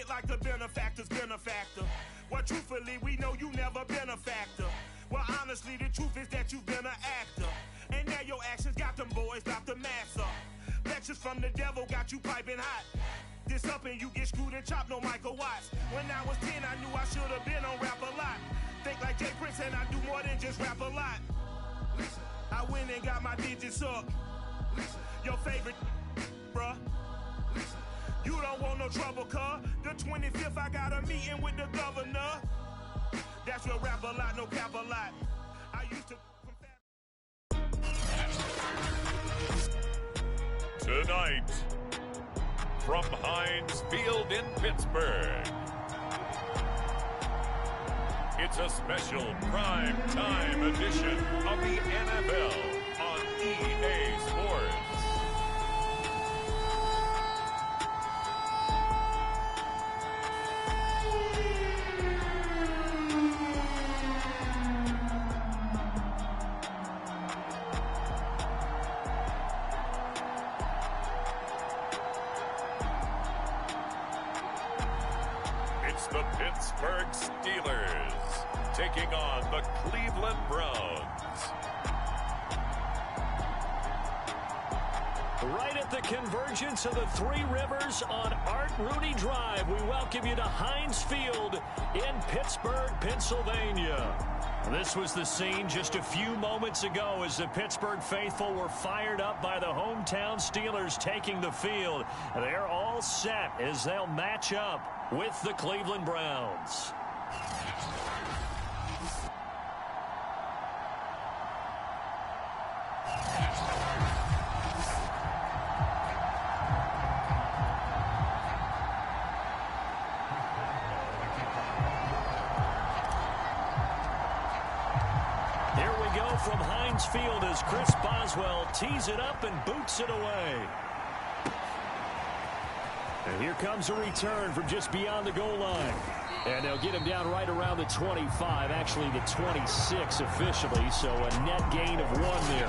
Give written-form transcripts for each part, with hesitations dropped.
it like the benefactor's benefactor. Well, truthfully, we know you never been a factor. Well, honestly, the truth is that you've been an actor. And now your actions got them boys about to mass up. Lectures from the devil got you piping hot. This up and you get screwed and chopped, no Michael Watts. When I was 10, I knew I should have been on rap a lot. Think like Jay Prince and I do more than just rap a lot. I went and got my digits up. Your favorite, bruh. You don't want no trouble, cuz. The 25th, I got a meeting with the governor. That's real rap a lot, no cap a lot. I used to... Tonight, from Heinz Field in Pittsburgh, it's a special prime time edition of the NFL on EA Sports. It's the Pittsburgh Steelers taking on the Cleveland Browns. Right at the convergence of the Three Rivers on Art Rooney Drive, we welcome you to Heinz Field in Pittsburgh, Pennsylvania. This was the scene just a few moments ago as the Pittsburgh faithful were fired up by the hometown Steelers taking the field. They're all set as they'll match up with the Cleveland Browns. From Heinz Field as Chris Boswell tees it up and boots it away. And here comes a return from just beyond the goal line. And they'll get him down right around the 25, actually the 26 officially, so a net gain of 1 there.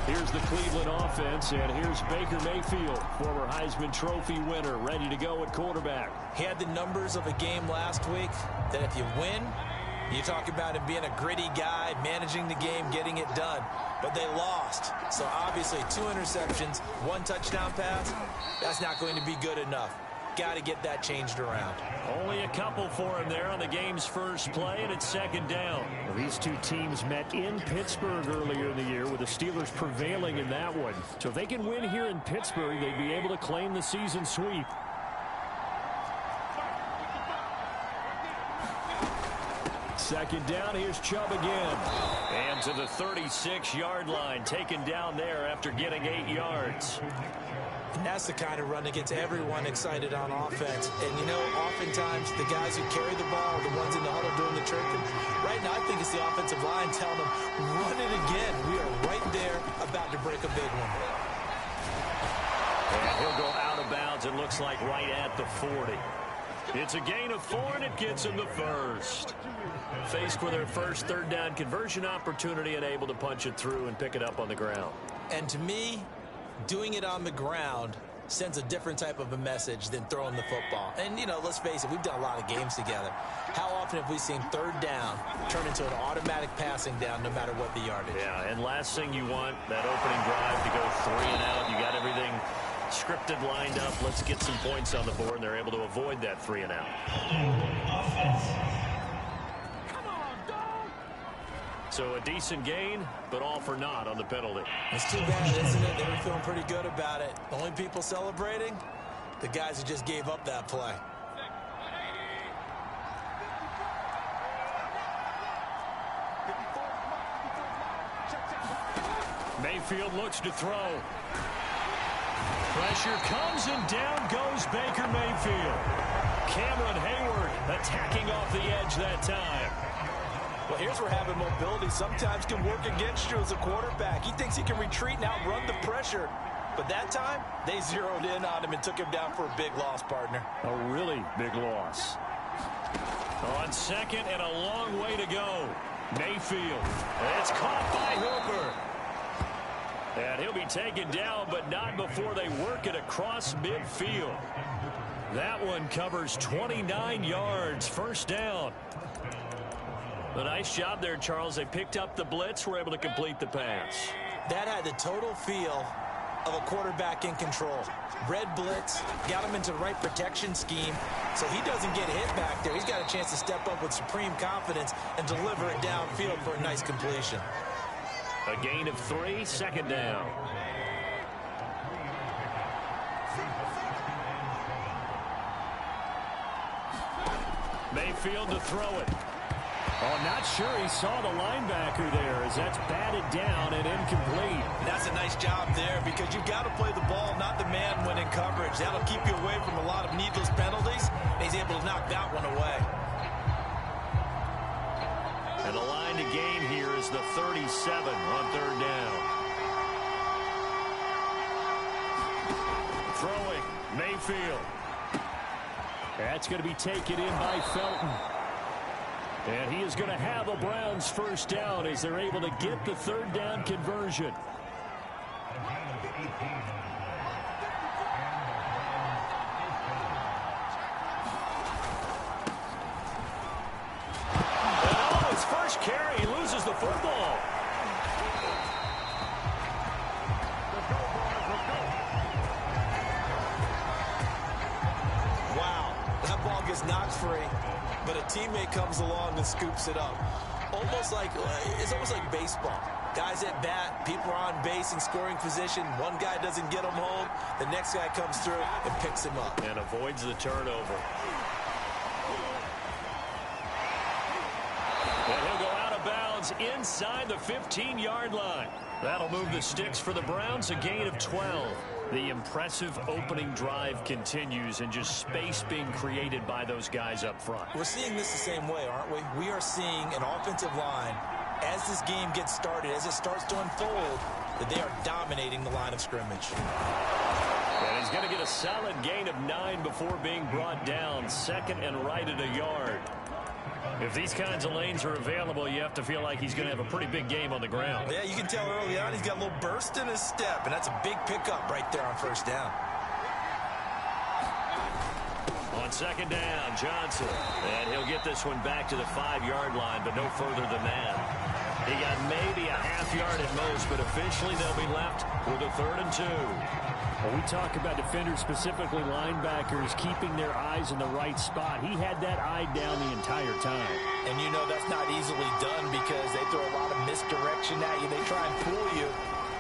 Here's the Cleveland offense, and here's Baker Mayfield, former Heisman Trophy winner, ready to go at quarterback. He had the numbers of a game last week that if you win, you talk about him being a gritty guy, managing the game, getting it done. But they lost. So obviously 2 interceptions, 1 touchdown pass, that's not going to be good enough. Got to get that changed around. Only a couple for him there on the game's first play, and it's second down. Well, these two teams met in Pittsburgh earlier in the year with the Steelers prevailing in that one. So if they can win here in Pittsburgh, they'd be able to claim the season sweep. Second down, here's Chubb again. And to the 36-yard line, taken down there after getting 8 yards. And that's the kind of run that gets everyone excited on offense. And, you know, oftentimes the guys who carry the ball are the ones in the huddle doing the chirping. Right now, I think it's the offensive line telling them, run it again. We are right there about to break a big one. And he'll go out of bounds, it looks like right at the 40. It's a gain of 4, and it gets him the first. Faced with their first third down conversion opportunity and able to punch it through and pick it up on the ground. And to me, doing it on the ground sends a different type of a message than throwing the football. And, you know, let's face it, we've done a lot of games together. How often have we seen third down turn into an automatic passing down no matter what the yardage? Yeah, and last thing you want, that opening drive to go 3 and out. You got everything scripted, lined up. Let's get some points on the board, and they're able to avoid that 3 and out. So a decent gain, but all for naught on the penalty. It's too bad, isn't it? They were feeling pretty good about it. The only people celebrating, the guys who just gave up that play. Mayfield looks to throw. Pressure comes, and down goes Baker Mayfield. Cameron Hayward attacking off the edge that time. Well, here's where having mobility sometimes can work against you as a quarterback. He thinks he can retreat and outrun the pressure. But that time, they zeroed in on him and took him down for a big loss, partner. A really big loss. On second and a long way to go. Mayfield. It's caught by Hooper. And he'll be taken down, but not before they work it across midfield. That one covers 29 yards, first down. A nice job there, Charles. They picked up the blitz, were able to complete the pass. That had the total feel of a quarterback in control. Red blitz, got him into the right protection scheme, so he doesn't get hit back there. He's got a chance to step up with supreme confidence and deliver it downfield for a nice completion. A gain of 3, second down. Mayfield to throw it. Oh, not sure he saw the linebacker there as that's batted down and incomplete. That's a nice job there because you've got to play the ball, not the man when in coverage. That'll keep you away from a lot of needless penalties. He's able to knock that one away. And the line to gain here is the 37 on third down. Throwing, Mayfield. That's going to be taken in by Felton. And he is going to have a Browns first down as they're able to get the third down conversion. Oh, his first carry, he loses the football. Wow, that ball gets knocked free. But a teammate comes along and scoops it up. It's almost like baseball. Guys at bat, people are on base in scoring position. One guy doesn't get him home. The next guy comes through and picks him up. And avoids the turnover. And he'll go out of bounds inside the 15-yard line. That'll move the sticks for the Browns, a gain of 12. The impressive opening drive continues and just space being created by those guys up front. We're seeing this the same way, aren't we? We are seeing an offensive line, as this game gets started, as it starts to unfold, that they are dominating the line of scrimmage. And he's going to get a solid gain of 9 before being brought down. Second and right at a yard. If these kinds of lanes are available, you have to feel like he's going to have a pretty big game on the ground. Yeah, you can tell early on he's got a little burst in his step, and that's a big pickup right there on first down. On second down, Johnson. And he'll get this one back to the 5-yard line, but no further than that. He got maybe a half yard at most, but officially they'll be left with a 3rd and 2. Well, we talk about defenders, specifically linebackers, keeping their eyes in the right spot. He had that eye down the entire time. And you know that's not easily done because they throw a lot of misdirection at you. They try and fool you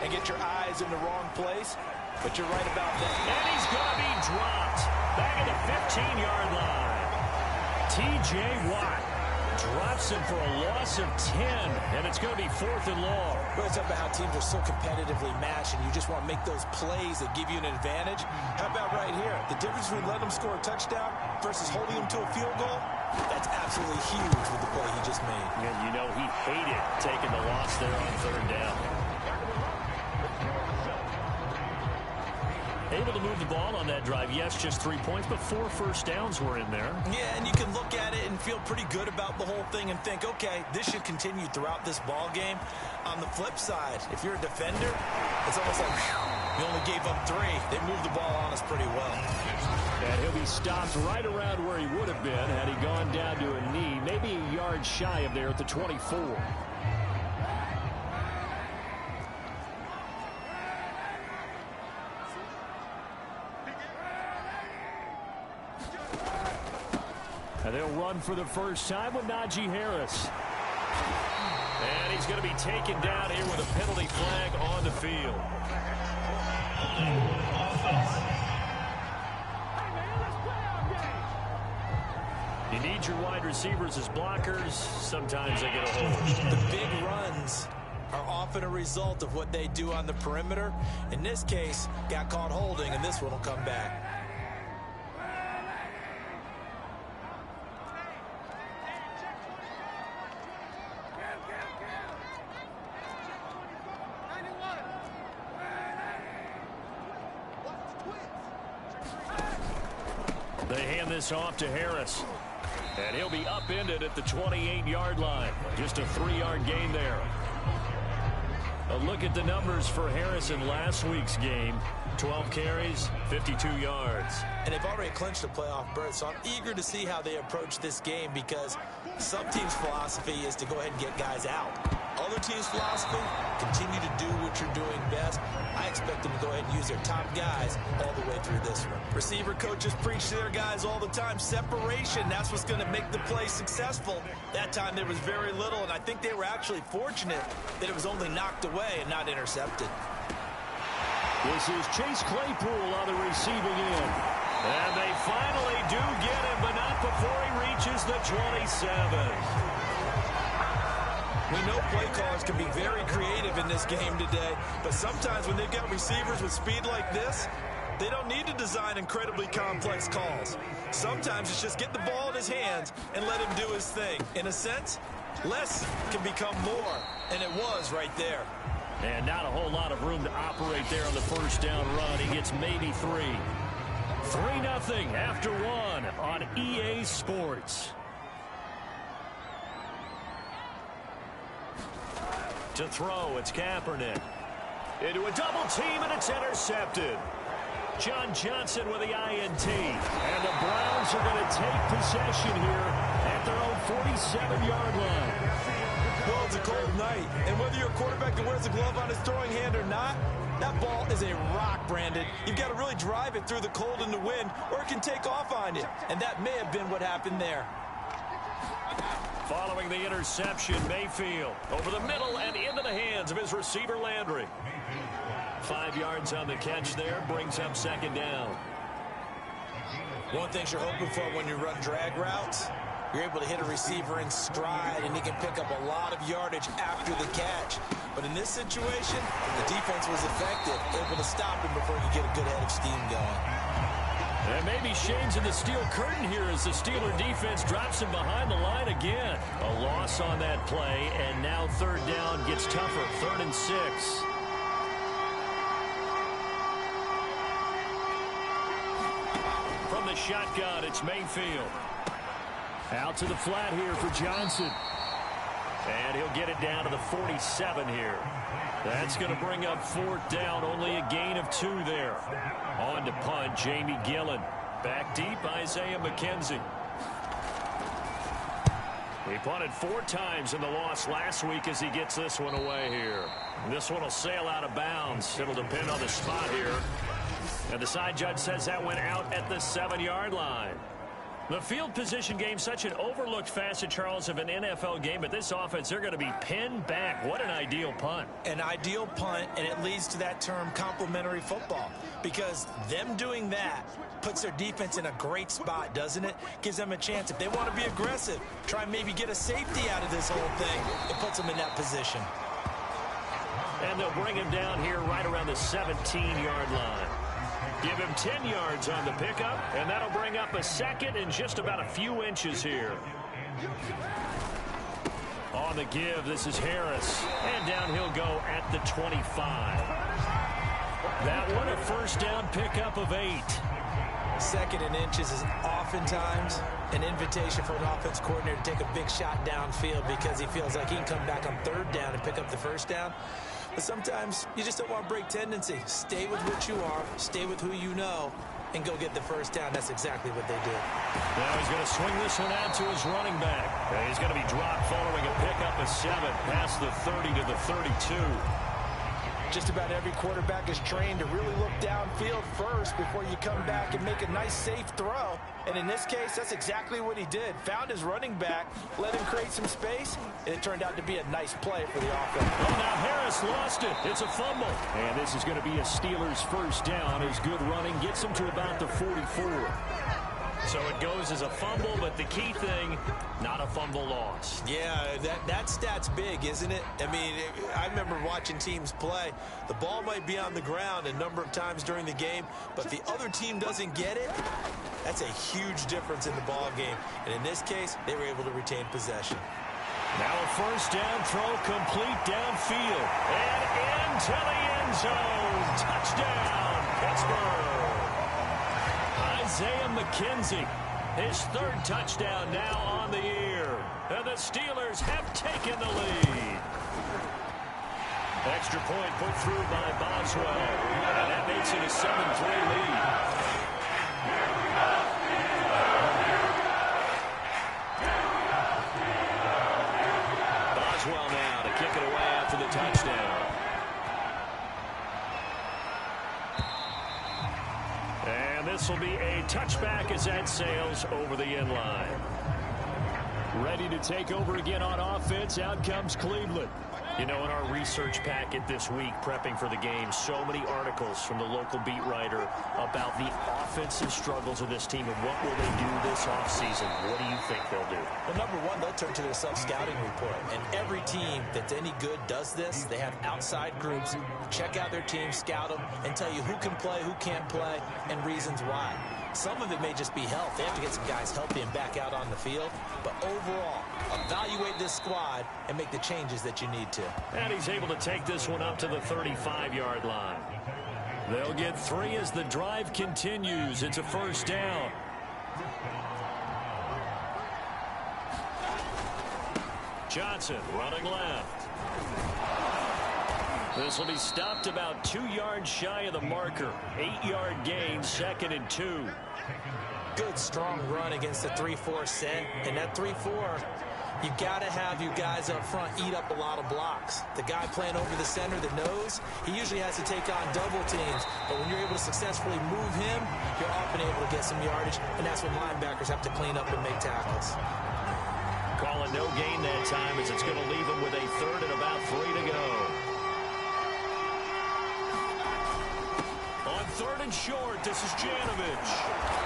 and get your eyes in the wrong place. But you're right about that. And he's going to be dropped back at the 15-yard line. T.J. Watt drops him for a loss of 10, and it's going to be 4th and long. Well, it's about how teams are so competitively matched, and you just want to make those plays that give you an advantage. How about right here? The difference between letting them score a touchdown versus holding them to a field goal, that's absolutely huge with the play he just made. And you know he hated taking the loss there on 3rd down. Able to move the ball on that drive. Yes, just 3 points, but 4 first downs were in there. Yeah, and you can look at it and feel pretty good about the whole thing and think, okay, this should continue throughout this ball game. On the flip side, if you're a defender, it's almost like you only gave up 3. They moved the ball on us pretty well. And he'll be stopped right around where he would have been had he gone down to a knee, maybe a yard shy of there at the 24. And they'll run for the first time with Najee Harris. And he's going to be taken down here with a penalty flag on the field. You need your wide receivers as blockers. Sometimes they get a hold. The big runs are often a result of what they do on the perimeter. In this case, got caught holding, and this one will come back. They hand this off to Harris. And he'll be upended at the 28-yard line. Just a 3-yard gain there. A look at the numbers for Harris in last week's game. 12 carries, 52 yards. And they've already clinched a playoff berth, so I'm eager to see how they approach this game because some teams' philosophy is to go ahead and get guys out. Other teams' philosophy, continue to do what you're doing best. I expect them to go ahead and use their top guys all the way through this one. Receiver coaches preach to their guys all the time. Separation, that's what's going to make the play successful. That time there was very little, and I think they were actually fortunate that it was only knocked away and not intercepted. This is Chase Claypool on the receiving end. And they finally do get him, but not before he reaches the 27. We know play callers can be very creative in this game today, but sometimes when they've got receivers with speed like this, they don't need to design incredibly complex calls. Sometimes it's just get the ball in his hands and let him do his thing. In a sense, less can become more, and it was right there. And not a whole lot of room to operate there on the first down run. He gets maybe 3. 3-0 after 1 on EA Sports. To throw, it's Kaepernick. Into a double team, and it's intercepted. John Johnson with the INT. And the Browns are going to take possession here at their own 47-yard line. Well, it's a cold night, and whether you're a quarterback that wears a glove on his throwing hand or not, that ball is a rock, Brandon. You've got to really drive it through the cold and the wind, or it can take off on you. And that may have been what happened there. Following the interception, Mayfield over the middle and into the hands of his receiver, Landry. 5 yards on the catch there, brings up second down. One thing you're hoping for when you run drag routes, you're able to hit a receiver in stride, and he can pick up a lot of yardage after the catch. But in this situation, the defense was effective, able to stop him before he could get a good head of steam going. And maybe shades in the steel curtain here as the Steeler defense drops him behind the line again. A loss on that play, and now third down gets tougher. 3rd and 6. From the shotgun, it's Mayfield. Out to the flat here for Johnson. And he'll get it down to the 47 here. That's going to bring up 4th down. Only a gain of 2 there. On to punt, Jamie Gillen. Back deep, Isaiah McKenzie. He punted 4 times in the loss last week as he gets this one away here. This one will sail out of bounds. It'll depend on the spot here. And the side judge says that went out at the 7-yard line. The field position game, such an overlooked facet, Charles, of an NFL game, but this offense, they're going to be pinned back. What an ideal punt. An ideal punt, and it leads to that term complementary football, because them doing that puts their defense in a great spot, doesn't it? Gives them a chance. If they want to be aggressive, try and maybe get a safety out of this whole thing. It puts them in that position. And they'll bring him down here right around the 17-yard line. Give him 10 yards on the pickup, and that'll bring up a 2nd and just about a few inches here. On the give, this is Harris. And down he'll go at the 25. That one a first down pickup of 8. 2nd and inches is oftentimes an invitation for an offense coordinator to take a big shot downfield because he feels like he can come back on 3rd down and pick up the first down. But sometimes you just don't want to break tendency. Stay with what you are, stay with who you know, and go get the first down. That's exactly what they did. Now he's going to swing this one out to his running back. And he's going to be dropped following a pickup of 7 past the 30 to the 32. Just about every quarterback is trained to really look downfield first before you come back and make a nice, safe throw. And in this case, that's exactly what he did. Found his running back, let him create some space, and it turned out to be a nice play for the offense. Oh, now Harris lost it. It's a fumble. And this is going to be a Steelers first down as good running gets him to about the 44. So it goes as a fumble, but the key thing, not a fumble loss. Yeah, that stat's big, isn't it? I mean, I remember watching teams play. The ball might be on the ground a number of times during the game, but the other team doesn't get it. That's a huge difference in the ball game. And in this case, they were able to retain possession. Now a first down throw complete downfield. And into the end zone. Touchdown, Pittsburgh. Isaiah McKenzie, his 3rd touchdown now on the year. And the Steelers have taken the lead. Extra point put through by Boswell. And that makes it a 7-3 lead. Boswell now to kick it away after the touchdown. And this will be a touchback as that sails over the end line. Ready to take over again on offense. Out comes Cleveland. You know, in our research packet this week, prepping for the game, so many articles from the local beat writer about the offensive struggles of this team and what will they do this offseason. What do you think they'll do? Well, number one, they'll turn to their self-scouting report. And every team that's any good does this. They have outside groups, check out their team, scout them, and tell you who can play, who can't play, and reasons why. Some of it may just be health. They have to get some guys healthy and back out on the field. But overall, evaluate this squad and make the changes that you need to. And he's able to take this one up to the 35-yard line. They'll get 3 as the drive continues. It's a first down. Johnson running left. This will be stopped about 2 yards shy of the marker. 8-yard gain, 2nd and 2. Good, strong run against the 3-4 set. And that 3-4, you got to have your guys up front eat up a lot of blocks. The guy playing over the center, the nose, he usually has to take on double teams. But when you're able to successfully move him, you're often able to get some yardage. And that's when linebackers have to clean up and make tackles. Call it no gain that time as it's going to leave him with a 3rd and about 3 to go. 3rd and short, this is Janovich.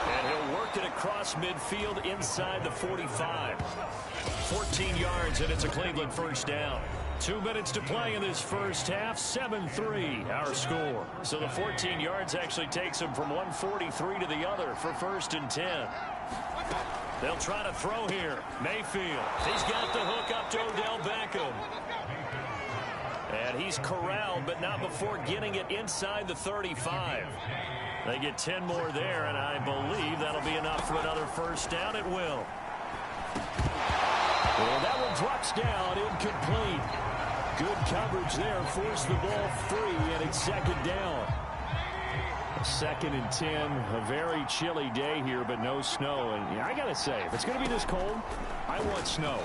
And he'll work it across midfield inside the 45. 14 yards, and it's a Cleveland first down. 2 minutes to play in this first half. 7-3, our score. So the 14 yards actually takes him from 143 to the other for 1st and 10. They'll try to throw here. Mayfield, he's got the hook up to Odell Beckham. And he's corralled, but not before getting it inside the 35. They get 10 more there, and I believe that'll be enough for another first down. It will. And that one drops down, incomplete. Good coverage there, forced the ball free, and it's 2nd down. 2nd and 10, a very chilly day here, but no snow. And yeah, I got to say, if it's going to be this cold, I want snow.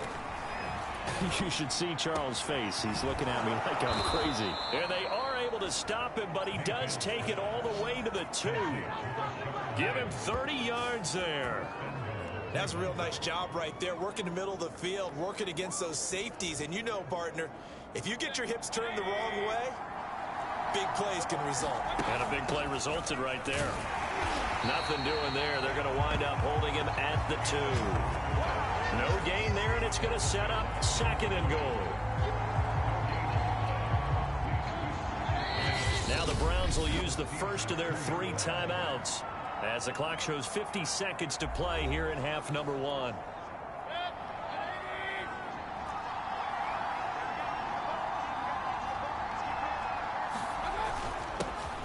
You should see Charles' face. He's looking at me like I'm crazy. And they are able to stop him, but he does take it all the way to the 2. Give him 30 yards there. That's a real nice job right there, working the middle of the field, working against those safeties. And you know, partner, if you get your hips turned the wrong way, big plays can result. And a big play resulted right there. Nothing doing there. They're going to wind up holding him at the 2. No gain there, and it's going to set up 2nd and goal. Now the Browns will use the first of their 3 timeouts as the clock shows 50 seconds to play here in half number 1.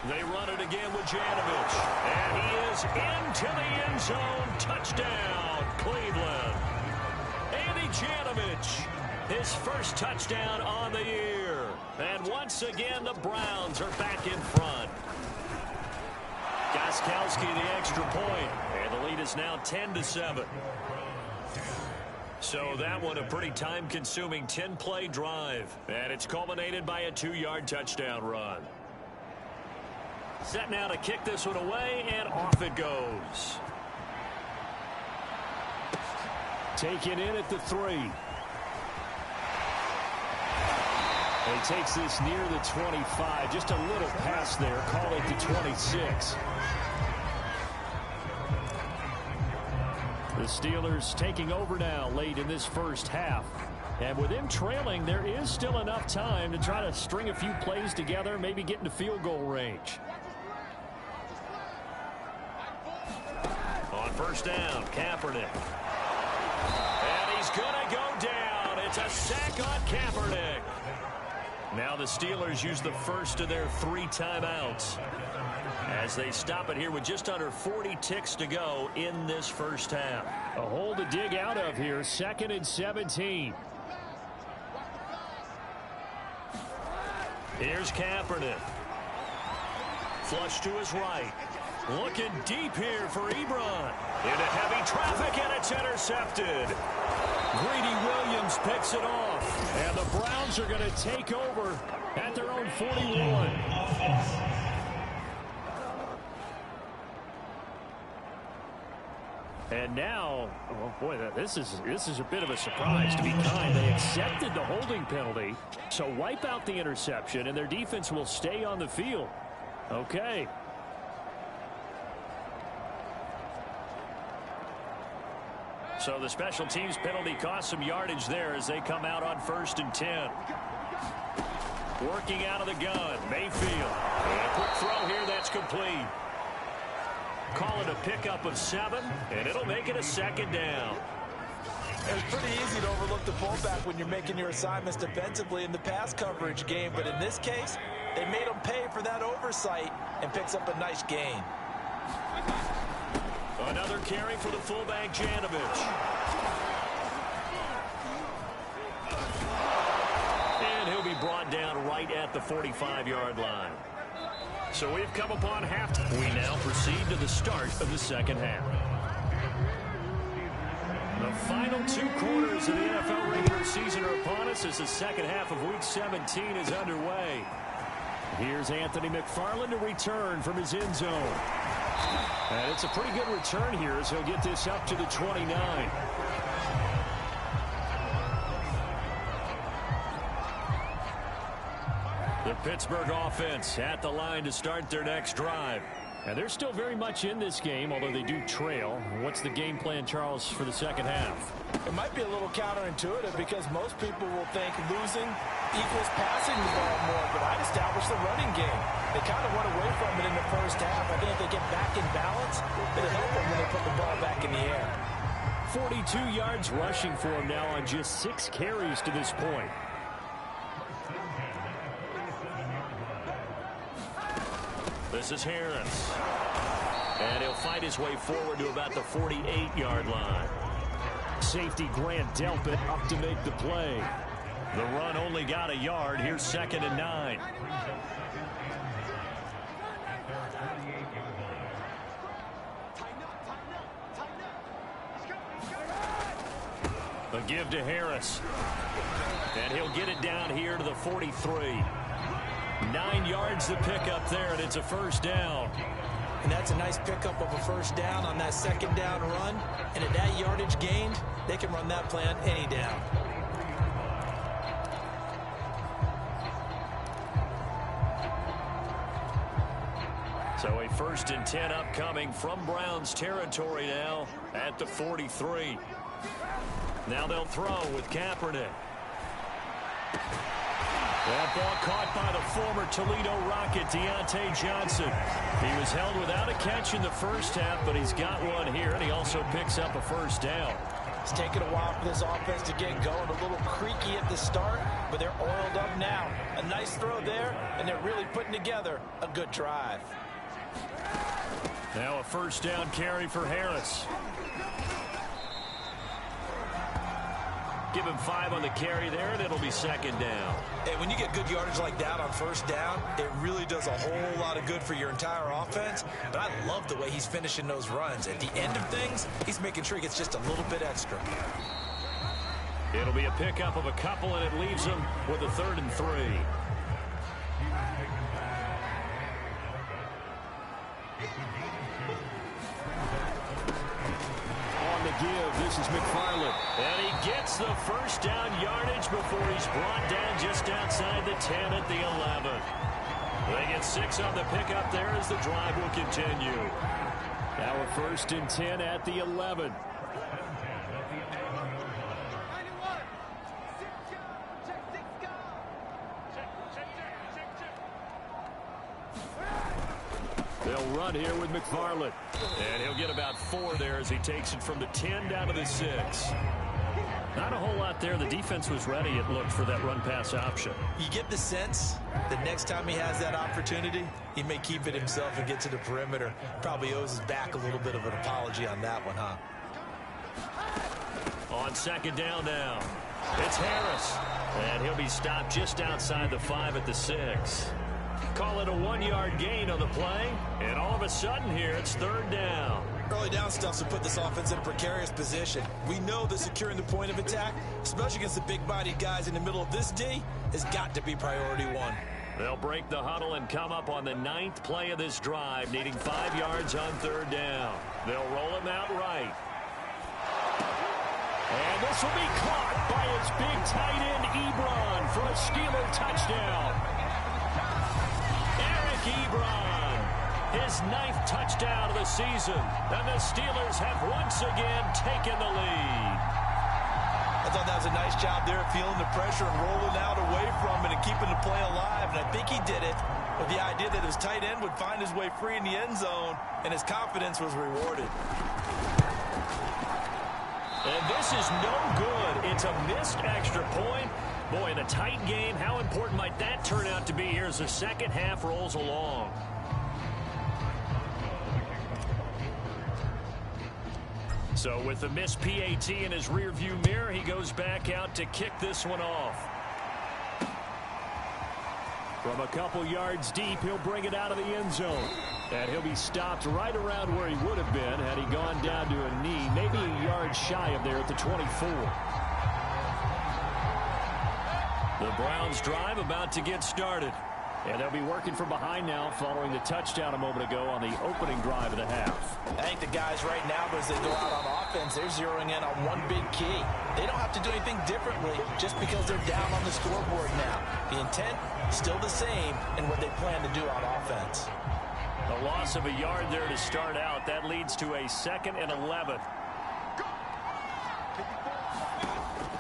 They run it again with Janovich. And he is into the end zone. Touchdown, Cleveland. Andy Janovich, his first touchdown on the year. And once again, the Browns are back in front. Gostkowski the extra point. And the lead is now 10-7. So that one a pretty time-consuming 10-play drive. And it's culminated by a 2-yard touchdown run. Set now to kick this one away, and off it goes. Taken in at the 3. He takes this near the 25. Just a little pass there. Call it the 26. The Steelers taking over now late in this first half. And with them trailing, there is still enough time to try to string a few plays together, maybe get into field goal range. On first down, Kaepernick. And he's going to go down. It's a sack on Kaepernick. Now the Steelers use the first of their 3 timeouts as they stop it here with just under 40 ticks to go in this first half. A hole to dig out of here, 2nd and 17. Here's Kaepernick. Flush to his right. Looking deep here for Ebron. Into heavy traffic, and it's intercepted. Greedy Williams picks it off. And the Browns are going to take over at their own 41. And now, oh boy, this is a bit of a surprise, to be kind. They accepted the holding penalty, so wipe out the interception, and their defense will stay on the field. Okay. So the special teams penalty cost some yardage there as they come out on 1st and 10. Working out of the gun, Mayfield. And a quick throw here, that's complete. Call it a pickup of 7, and it'll make it a 2nd down. It's pretty easy to overlook the pullback when you're making your assignments defensively in the pass coverage game, but in this case, they made him pay for that oversight and picks up a nice gain. Another carry for the fullback, Janovich. And he'll be brought down right at the 45-yard line. So we've come upon halftime. We now proceed to the start of the second half. The final 2 quarters of the NFL regular season are upon us as the second half of Week 17 is underway. Here's Anthony McFarland to return from his end zone. And it's a pretty good return here as he'll get this up to the 29. The Pittsburgh offense at the line to start their next drive. And they're still very much in this game, although they do trail. What's the game plan, Charles, for the second half? It might be a little counterintuitive because most people will think losing equals passing the ball more, but I'd establish the running game. They kind of went away from it in the first half. I think if they get back in balance, it'll help them when they put the ball back in the air. 42 yards rushing for him now on just 6 carries to this point. This is Harris. And he'll fight his way forward to about the 48-yard line. Safety Grant Delpit up to make the play. The run only got a yard. Here's 2nd and 9. A give to Harris. And he'll get it down here to the 43. 9 yards to pick up there, and it's a 1st down. And that's a nice pickup of a 1st down on that 2nd down run. And at that yardage gained, they can run that play on any down. So a 1st and 10 upcoming from Browns territory now at the 43. Now they'll throw with Kaepernick. That ball caught by the former Toledo Rocket, Deontay Johnson. He was held without a catch in the first half, but he's got one here, and he also picks up a 1st down. It's taken a while for this offense to get going. A little creaky at the start, but they're oiled up now. A nice throw there, and they're really putting together a good drive. Now a 1st down carry for Harris. Give him 5 on the carry there, and it'll be 2nd down. And when you get good yardage like that on 1st down, it really does a whole lot of good for your entire offense. But I love the way he's finishing those runs. At the end of things, he's making sure he gets just a little bit extra. It'll be a pickup of a couple, and it leaves him with a 3rd and 3. Give. This is McFarland. And he gets the 1st down yardage before he's brought down just outside the 10 at the 11. They get 6 on the pickup there as the drive will continue. Now a 1st and 10 at the 11. They'll run here with McFarland. And he'll get about 4 there as he takes it from the 10 down to the 6. Not a whole lot there. The defense was ready, it looked, for that run-pass option. You get the sense that next time he has that opportunity, he may keep it himself and get to the perimeter. Probably owes his back a little bit of an apology on that one, huh? On second down now, it's Harris. And he'll be stopped just outside the 5 at the 6. Call it a 1-yard gain on the play. And all of a sudden here, it's third down. Early down stuff to put this offense in a precarious position. We know that securing the point of attack, especially against the big-bodied guys in the middle of this D, has got to be priority one. They'll break the huddle and come up on the 9th play of this drive, needing 5 yards on third down. They'll roll him out right. And this will be caught by his big tight end, Ebron, for a Steeler touchdown. Eric Ebron, his 9th touchdown of the season. And the Steelers have once again taken the lead. I thought that was a nice job there, feeling the pressure and rolling out away from it and keeping the play alive. And I think he did it with the idea that his tight end would find his way free in the end zone, and his confidence was rewarded. And this is no good. It's a missed extra point. Boy, in a tight game, how important might that turn out to be here as the second half rolls along? So with the missed PAT in his rearview mirror, he goes back out to kick this one off. From a couple yards deep, he'll bring it out of the end zone. And he'll be stopped right around where he would have been had he gone down to a knee, maybe a yard shy of there at the 24. The Browns drive about to get started. And they'll be working from behind now following the touchdown a moment ago on the opening drive of the half. I think the guys right now, as they go out on offense, they're zeroing in on one big key. They don't have to do anything differently just because they're down on the scoreboard now. The intent, still the same in what they plan to do on offense. A loss of a yard there to start out. That leads to a 2nd and 11.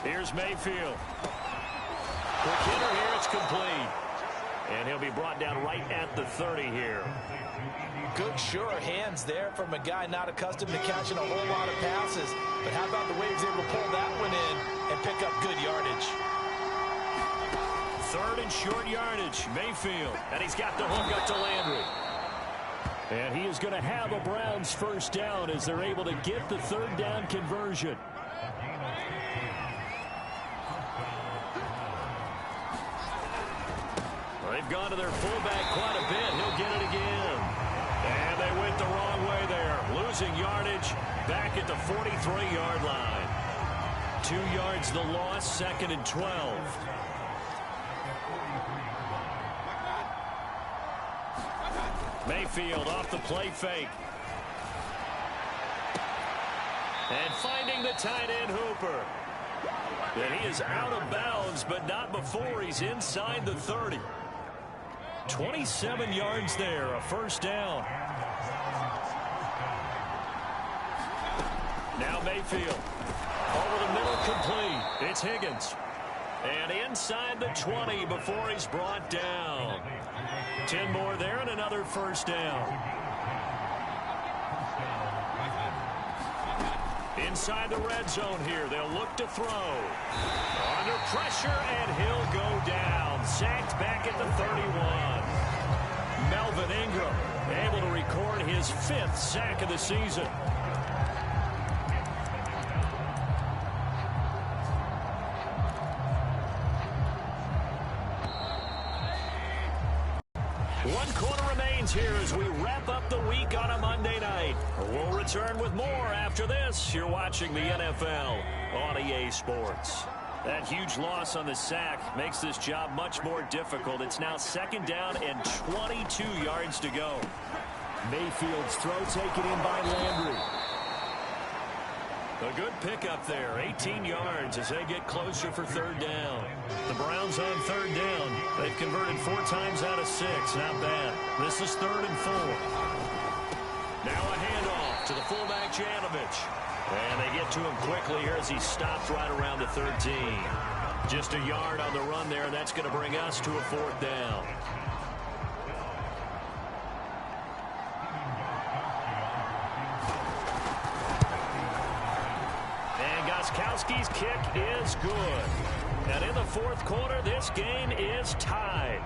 Here's Mayfield. Quick hitter here, it's complete. And he'll be brought down right at the 30 here. Good, sure hands there from a guy not accustomed to catching a whole lot of passes. But how about the way he was able to pull that one in and pick up good yardage? 3rd and short yardage, Mayfield. And he's got the hook up to Landry. And he is going to have a Browns first down as they're able to get the third down conversion. They've gone to their fullback quite a bit. He'll get it again. And they went the wrong way there. Losing yardage back at the 43-yard line. 2 yards the loss, 2nd and 12. Mayfield off the play fake. And finding the tight end Hooper. And he is out of bounds, but not before he's inside the 30. 27 yards there, a first down. Now Mayfield. Over the middle, complete. It's Higgins. And inside the 20 before he's brought down. 10 more there and another first down. Inside the red zone here, they'll look to throw. Under pressure, and he'll go down. Sacked back at the 31. Melvin Ingram able to record his 5th sack of the season. One quarter remains here as we wrap up the week on a Monday night. We'll return with more after this. You're watching the NFL on EA Sports. That huge loss on the sack makes this job much more difficult. It's now 2nd down and 22 yards to go. Mayfield's throw taken in by Landry. A good pickup there, 18 yards as they get closer for third down. The Browns on third down. They've converted 4 times out of 6. Not bad. This is 3rd and 4. Now a handoff to the fullback, Janovich. And they get to him quickly here as he stops right around the 13. Just a yard on the run there. That's going to bring us to a 4th down. Gostkowski's kick is good. And in the 4th quarter, this game is tied.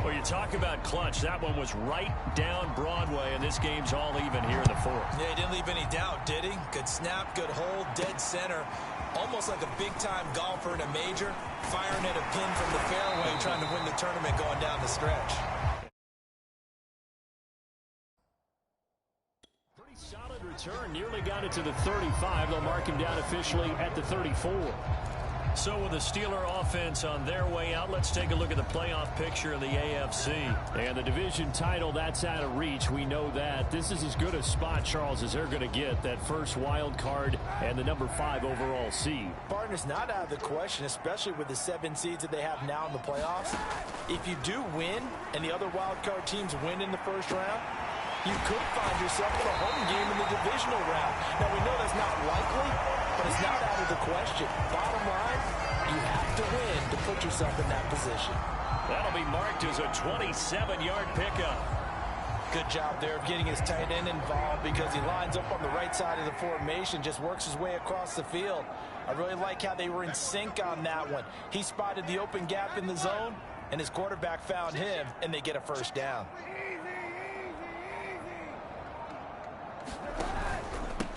Well, you talk about clutch. That one was right down Broadway, and this game's all even here in the 4th. Yeah, he didn't leave any doubt, did he? Good snap, good hold, dead center. Almost like a big-time golfer in a major, firing at a pin from the fairway, trying to win the tournament going down the stretch. Pretty solid return. Nearly got it to the 35. They'll mark him down officially at the 34. So with the Steeler offense on their way out, let's take a look at the playoff picture of the AFC. And the division title, that's out of reach. We know that. This is as good a spot, Charles, as they're going to get. That first wild card and the number 5 overall seed. Partner's not out of the question, especially with the 7 seeds that they have now in the playoffs. If you do win and the other wild card teams win in the first round, you could find yourself in a home game in the divisional round. Now, we know that's not likely, but it's not out of the question. Bottom line, you have to win to put yourself in that position. That'll be marked as a 27-yard pickup. Good job there of getting his tight end involved because he lines up on the right side of the formation, just works his way across the field. I really like how they were in sync on that one. He spotted the open gap in the zone, and his quarterback found him, and they get a first down.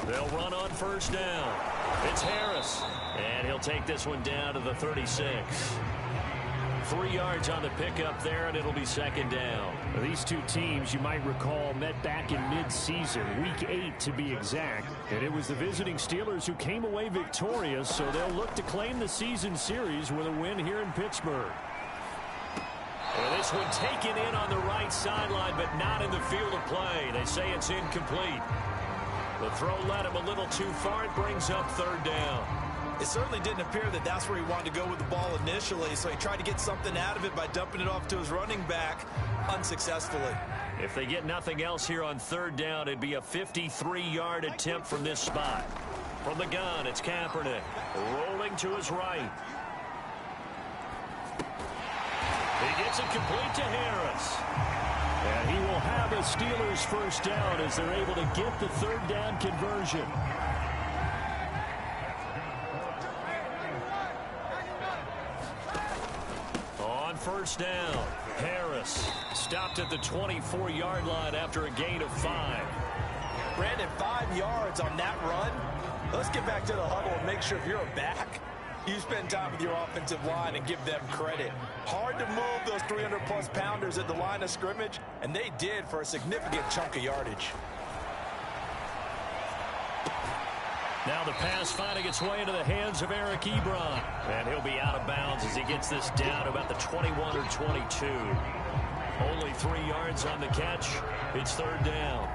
They'll run on first down. It's Harris, and he'll take this one down to the 36. 3 yards on the pickup there, and it'll be second down. These two teams, you might recall, met back in mid-season, week 8 to be exact. And it was the visiting Steelers who came away victorious, so they'll look to claim the season series with a win here in Pittsburgh. Well, this one taken in on the right sideline, but not in the field of play. They say it's incomplete. The throw led him a little too far. It brings up third down. It certainly didn't appear that that's where he wanted to go with the ball initially, so he tried to get something out of it by dumping it off to his running back unsuccessfully. If they get nothing else here on third down, it'd be a 53-yard attempt from this spot. From the gun, it's Kaepernick rolling to his right. He gets it complete to Harris. And he will have a Steelers first down as they're able to get the third down conversion. On first down, Harris stopped at the 24-yard line after a gain of 5. Brandon, 5 yards on that run. Let's get back to the huddle and make sure if you're a back, you spend time with your offensive line and give them credit. Hard to move those 300-plus pounders at the line of scrimmage, and they did for a significant chunk of yardage. Now the pass finding its way into the hands of Eric Ebron. And he'll be out of bounds as he gets this down to about the 21 or 22. Only 3 yards on the catch. It's third down.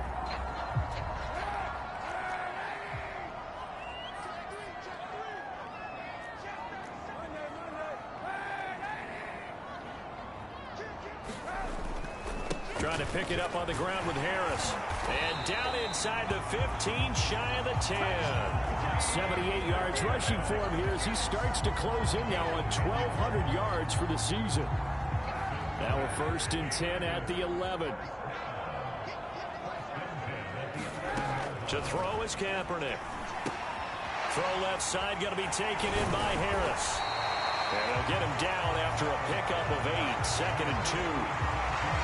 Trying to pick it up on the ground with Harris. And down inside the 15, shy of the 10. 78 yards rushing for him here as he starts to close in now on 1,200 yards for the season. Now a 1st and 10 at the 11. To throw is Kaepernick. Throw left side, going to be taken in by Harris. And they'll get him down after a pickup of 8, 2nd and 2.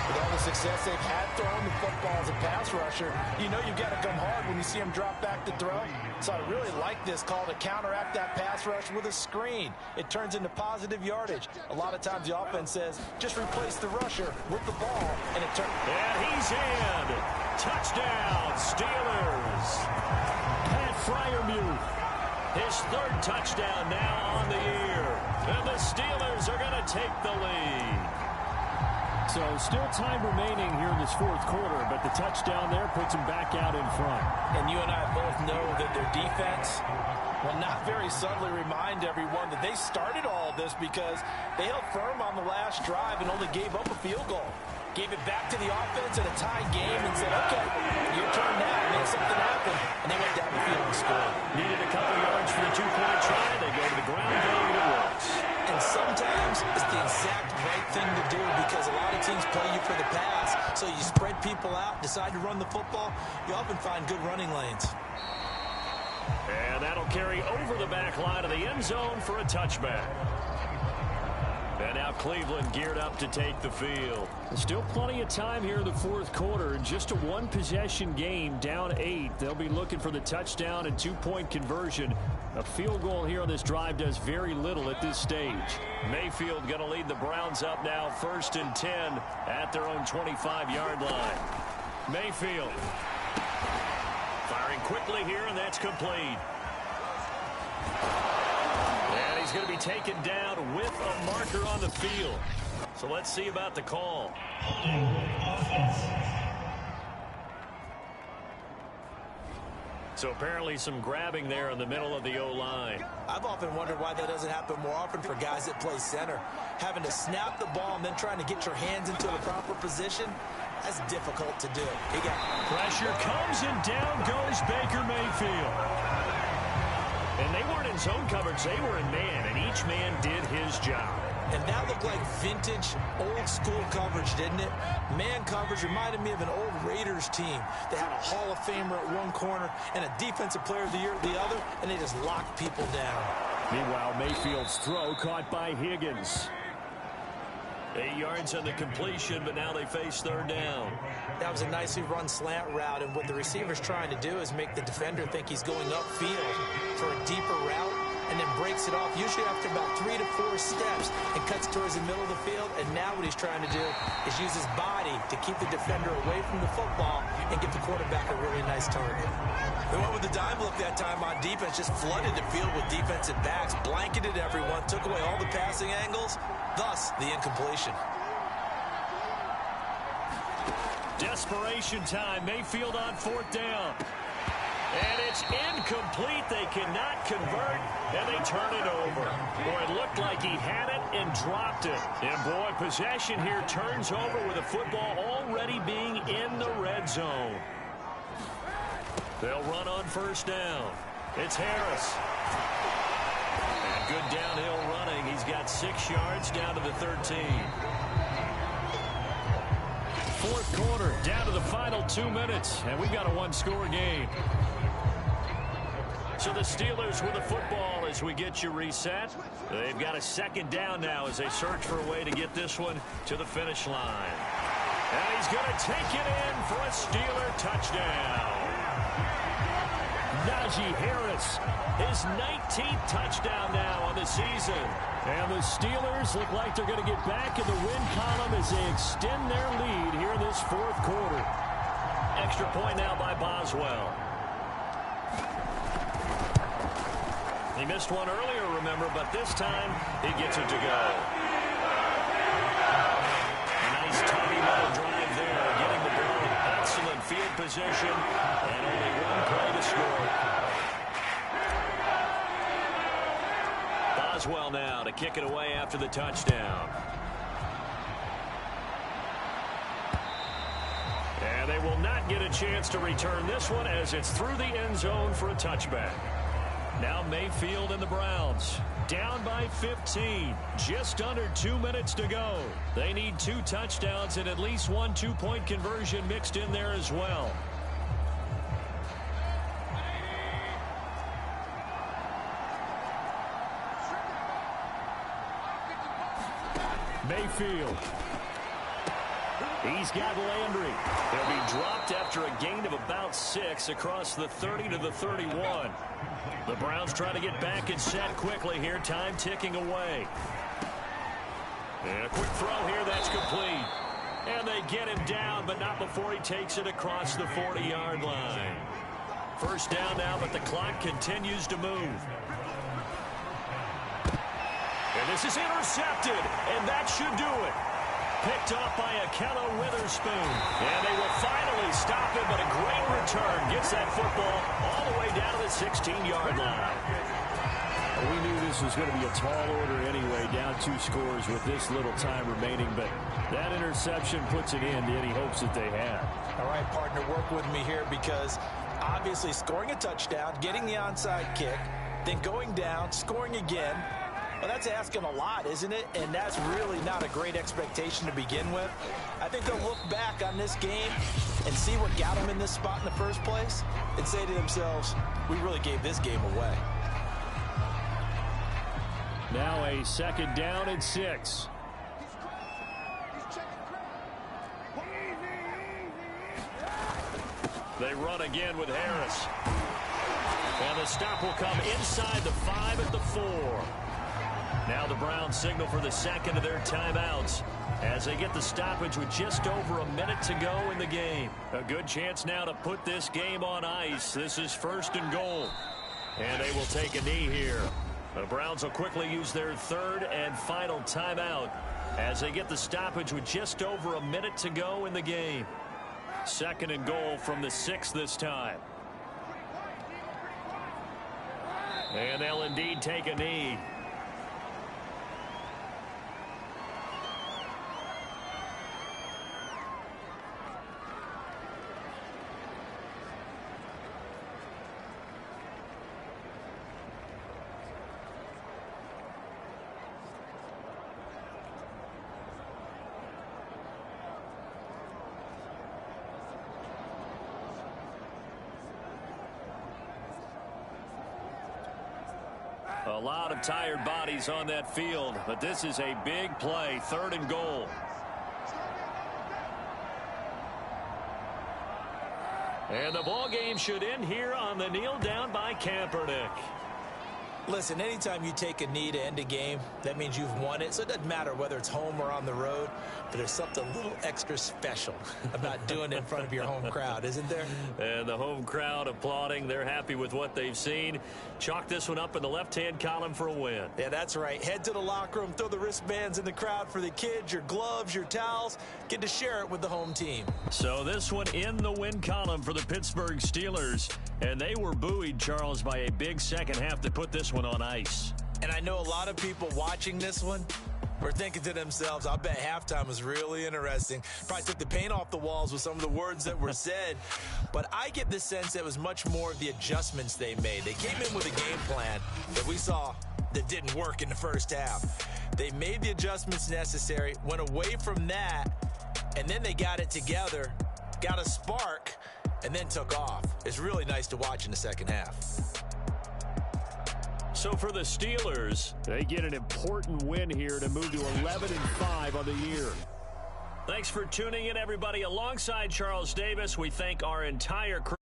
With all the success they've had throwing the football as a pass rusher, you know you've got to come hard when you see him drop back to throw. So I really like this call to counteract that pass rush with a screen. It turns into positive yardage. A lot of times the offense says, just replace the rusher with the ball, and it turns. And he's in. Touchdown, Steelers. Pat Freiermuth, his 3rd touchdown now on the year. And the Steelers are going to take the lead. So still time remaining here in this 4th quarter, but the touchdown there puts him back out in front. And you and I both know that their defense will not very subtly remind everyone that they started all of this because they held firm on the last drive and only gave up a field goal. Gave it back to the offense in a tie game and said, okay, your turn now, make something happen. And they went down the field and scored. Needed a couple yards for the 2-point try. They go to the ground game and it works. And sometimes it's the exact right thing to do because a lot of teams play you for the pass. So you spread people out, decide to run the football, you often find good running lanes. And that'll carry over the back line of the end zone for a touchback. And now Cleveland geared up to take the field. Still plenty of time here in the fourth quarter. Just a one-possession game, down 8. They'll be looking for the touchdown and two-point conversion. A field goal here on this drive does very little at this stage. Mayfield going to lead the Browns up now, 1st and 10 at their own 25-yard line. Mayfield firing quickly here, and that's complete. And he's going to be taken down with a marker on the field. So let's see about the call. So apparently some grabbing there in the middle of the O-line. I've often wondered why that doesn't happen more often for guys that play center. Having to snap the ball and then trying to get your hands into the proper position, that's difficult to do. Pressure comes and down goes Baker Mayfield. And they weren't in zone coverage, they were in man, and each man did his job. And that looked like vintage, old-school coverage, didn't it? Man coverage reminded me of an old Raiders team. They had a Hall of Famer at one corner and a Defensive Player of the Year at the other, and they just locked people down. Meanwhile, Mayfield's throw caught by Higgins. 8 yards on the completion, but now they face 3rd down. That was a nicely run slant route, and what the receiver's trying to do is make the defender think he's going upfield for a deeper route, and then breaks it off, usually after about 3 to 4 steps, and cuts towards the middle of the field. And now what he's trying to do is use his body to keep the defender away from the football and give the quarterback a really nice target. They went with the dime look that time on defense, just flooded the field with defensive backs, blanketed everyone, took away all the passing angles, thus the incompletion. Desperation time. Mayfield on 4th down. And it's incomplete. They cannot convert, and they turn it over. Boy, it looked like he had it and dropped it. And, boy, possession here turns over with the football already being in the red zone. They'll run on 1st down. It's Harris. And good downhill running. He's got 6 yards down to the 13. Fourth quarter, down to the final 2 minutes, and we've got a one-score game. So the Steelers with the football as we get you reset. They've got a 2nd down now as they search for a way to get this one to the finish line. And he's going to take it in for a Steeler touchdown. Najee Harris, his 19th touchdown now on the season. And the Steelers look like they're going to get back in the win column as they extend their lead here in this fourth quarter. Extra point now by Boswell. He missed one earlier, remember, but this time he gets it to go. A nice tubby-ball drive there, getting the ball in excellent field position, and only one play to score. Boswell now to kick it away after the touchdown. And they will not get a chance to return this one as it's through the end zone for a touchback. Now Mayfield and the Browns down by 15. Just under 2 minutes to go. They need 2 touchdowns and at least one two-point conversion mixed in there as well. Mayfield. He's got Landry. They'll be dropped after a gain of about 6 across the 30 to the 31. The Browns trying to get back and set quickly here. Time ticking away. And a quick throw here. That's complete. And they get him down, but not before he takes it across the 40-yard line. First down now, but the clock continues to move. And this is intercepted, and that should do it. Picked off by Akello Witherspoon. And they will finally stop him, but a great return. Gets that football all the way down to the 16-yard line. We knew this was going to be a tall order anyway, down 2 scores with this little time remaining, but that interception puts an end to any hopes that they had. All right, partner, work with me here because obviously scoring a touchdown, getting the onside kick, then going down, scoring again. Well, that's asking a lot, isn't it? And that's really not a great expectation to begin with. I think they'll look back on this game and see what got them in this spot in the first place and say to themselves, we really gave this game away. Now a second down and 6. They run again with Harris. And the stop will come inside the 5 at the 4. Now the Browns signal for the second of their timeouts as they get the stoppage with just over a minute to go in the game. A good chance now to put this game on ice. This is 1st and goal. And they will take a knee here. The Browns will quickly use their 3rd and final timeout as they get the stoppage with just over a minute to go in the game. 2nd and goal from the 6 this time. And they'll indeed take a knee. A lot of tired bodies on that field, but this is a big play. 3rd and goal. And the ball game should end here on the kneel down by Kaepernick. Listen, anytime you take a knee to end a game, that means you've won it. So it doesn't matter whether it's home or on the road, but there's something a little extra special about doing it in front of your home crowd, isn't there? And the home crowd applauding. They're happy with what they've seen. Chalk this one up in the left-hand column for a win. Yeah, that's right. Head to the locker room, throw the wristbands in the crowd for the kids, your gloves, your towels. Get to share it with the home team. So this one in the win column for the Pittsburgh Steelers. And they were buoyed, Charles, by a big second half to put this one on ice. And I know a lot of people watching this one were thinking to themselves, I bet halftime was really interesting. Probably took the paint off the walls with some of the words that were said. But I get the sense that it was much more of the adjustments they made. They came in with a game plan that we saw that didn't work in the first half. They made the adjustments necessary, went away from that, and then they got it together, got a spark, and then took off. It's really nice to watch in the second half. So for the Steelers, they get an important win here to move to 11-5 on the year. Thanks for tuning in, everybody. Alongside Charles Davis, we thank our entire crew.